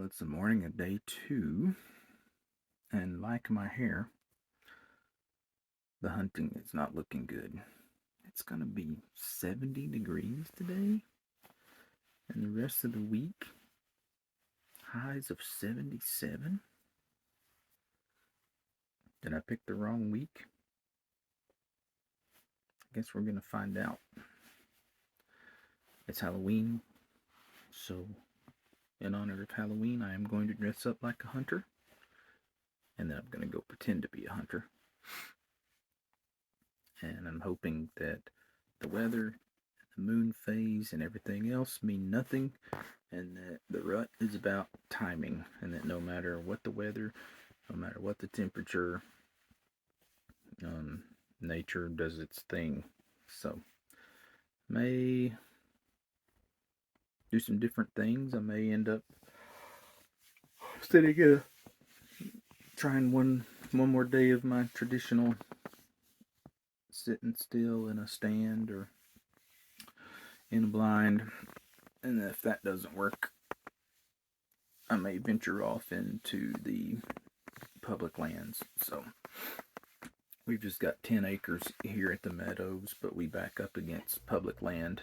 It's the morning of day 2, and like my hair, the hunting is not looking good. It's going to be 70 degrees today, and the rest of the week, highs of 77. Did I pick the wrong week? I guess we're going to find out. It's Halloween, so in honor of Halloween, I am going to dress up like a hunter, and then I'm going to go pretend to be a hunter. And I'm hoping that the weather, the moon phase, and everything else mean nothing, and that the rut is about timing, and that no matter what the weather, no matter what the temperature, nature does its thing. So, may do some different things. I may end up trying one more day of my traditional sitting still in a stand or in a blind, and if that doesn't work, I may venture off into the public lands. So we've just got 10 acres here at the Meadows, but we back up against public land,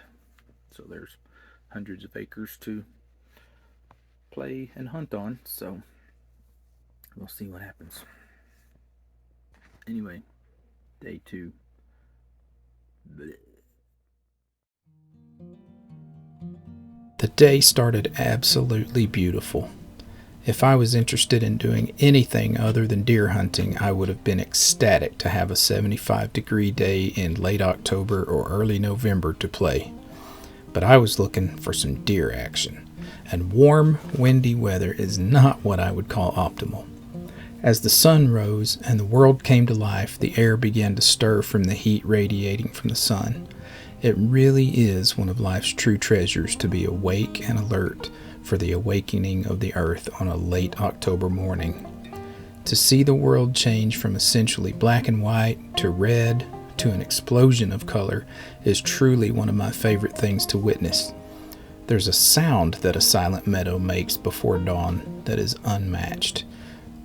so there's hundreds of acres to play and hunt on. So we'll see what happens. Anyway, day 2. Blech. The day started absolutely beautiful. If I was interested in doing anything other than deer hunting, I would have been ecstatic to have a 75-degree day in late October or early November to play. But I was looking for some deer action, and warm, windy weather is not what I would call optimal. As the sun rose and the world came to life, the air began to stir from the heat radiating from the sun. It really is one of life's true treasures to be awake and alert for the awakening of the earth on a late October morning. To see the world change from essentially black and white to red to an explosion of color is truly one of my favorite things to witness. There's a sound that a silent meadow makes before dawn that is unmatched.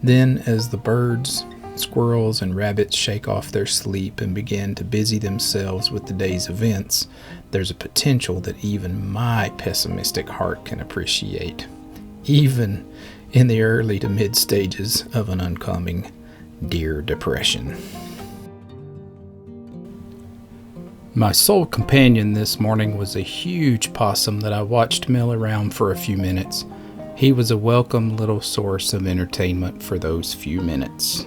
Then, as the birds, squirrels, and rabbits shake off their sleep and begin to busy themselves with the day's events, there's a potential that even my pessimistic heart can appreciate, even in the early to mid stages of an oncoming deer depression. My sole companion this morning was a huge possum that I watched mill around for a few minutes. He was a welcome little source of entertainment for those few minutes.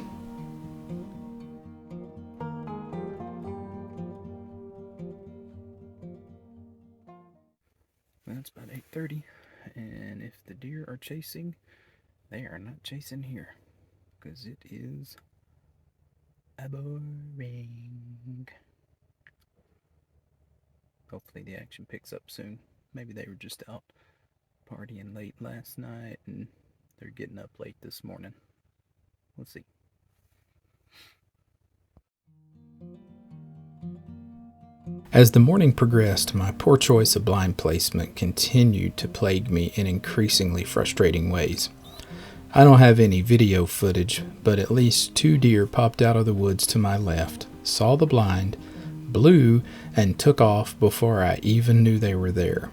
That's about 8:30, and if the deer are chasing, they are not chasing here, because it is boring. Hopefully the action picks up soon. Maybe they were just out partying late last night and they're getting up late this morning. We'll see. As the morning progressed, my poor choice of blind placement continued to plague me in increasingly frustrating ways. I don't have any video footage, but at least 2 deer popped out of the woods to my left, saw the blind, blew, and took off before I even knew they were there.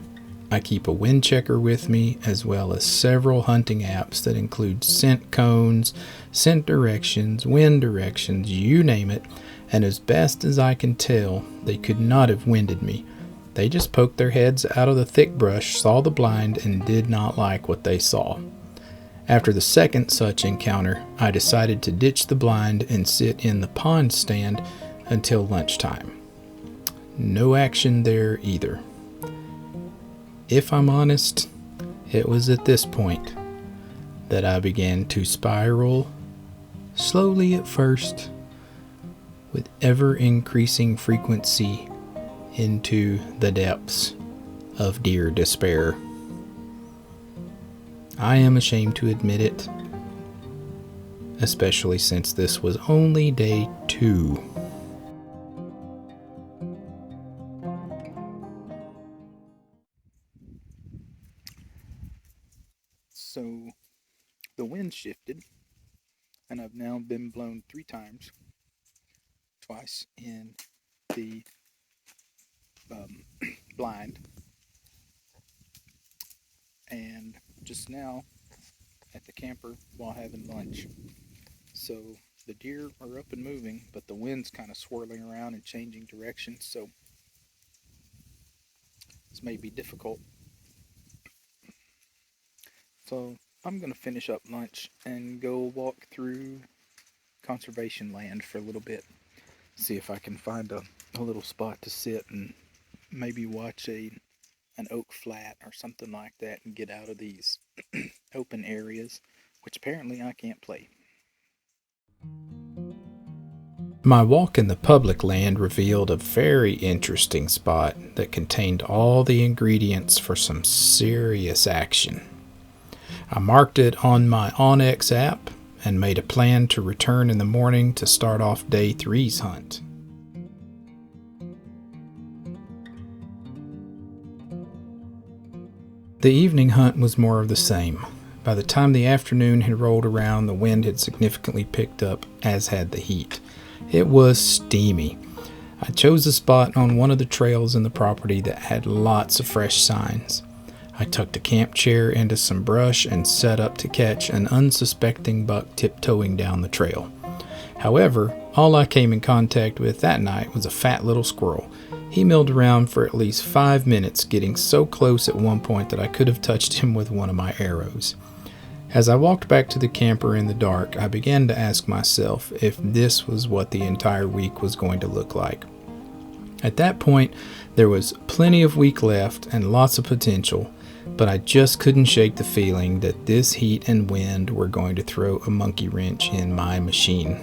I keep a wind checker with me, as well as several hunting apps that include scent cones, scent directions, wind directions, you name it, and as best as I can tell, they could not have winded me. They just poked their heads out of the thick brush, saw the blind, and did not like what they saw. After the second such encounter, I decided to ditch the blind and sit in the pond stand until lunchtime. No action there either. If I'm honest, it was at this point that I began to spiral, slowly at first, with ever-increasing frequency, into the depths of deer despair. I am ashamed to admit it, especially since this was only day 2. So wind shifted, and I've now been blown 3 times, twice in the blind, and just now at the camper while having lunch. So the deer are up and moving, but the wind's kind of swirling around and changing direction, so this may be difficult. So I'm going to finish up lunch and go walk through conservation land for a little bit. See if I can find a little spot to sit and maybe watch an oak flat or something like that and get out of these open areas, which apparently I can't play. My walk in the public land revealed a very interesting spot that contained all the ingredients for some serious action. I marked it on my onX app and made a plan to return in the morning to start off day 3's hunt. The evening hunt was more of the same. By the time the afternoon had rolled around, the wind had significantly picked up, as had the heat. It was steamy. I chose a spot on one of the trails in the property that had lots of fresh signs. I tucked a camp chair into some brush and set up to catch an unsuspecting buck tiptoeing down the trail. However, all I came in contact with that night was a fat little squirrel. He milled around for at least 5 minutes, getting so close at one point that I could have touched him with one of my arrows. As I walked back to the camper in the dark, I began to ask myself if this was what the entire week was going to look like. At that point, there was plenty of week left and lots of potential, but I just couldn't shake the feeling that this heat and wind were going to throw a monkey wrench in my machine.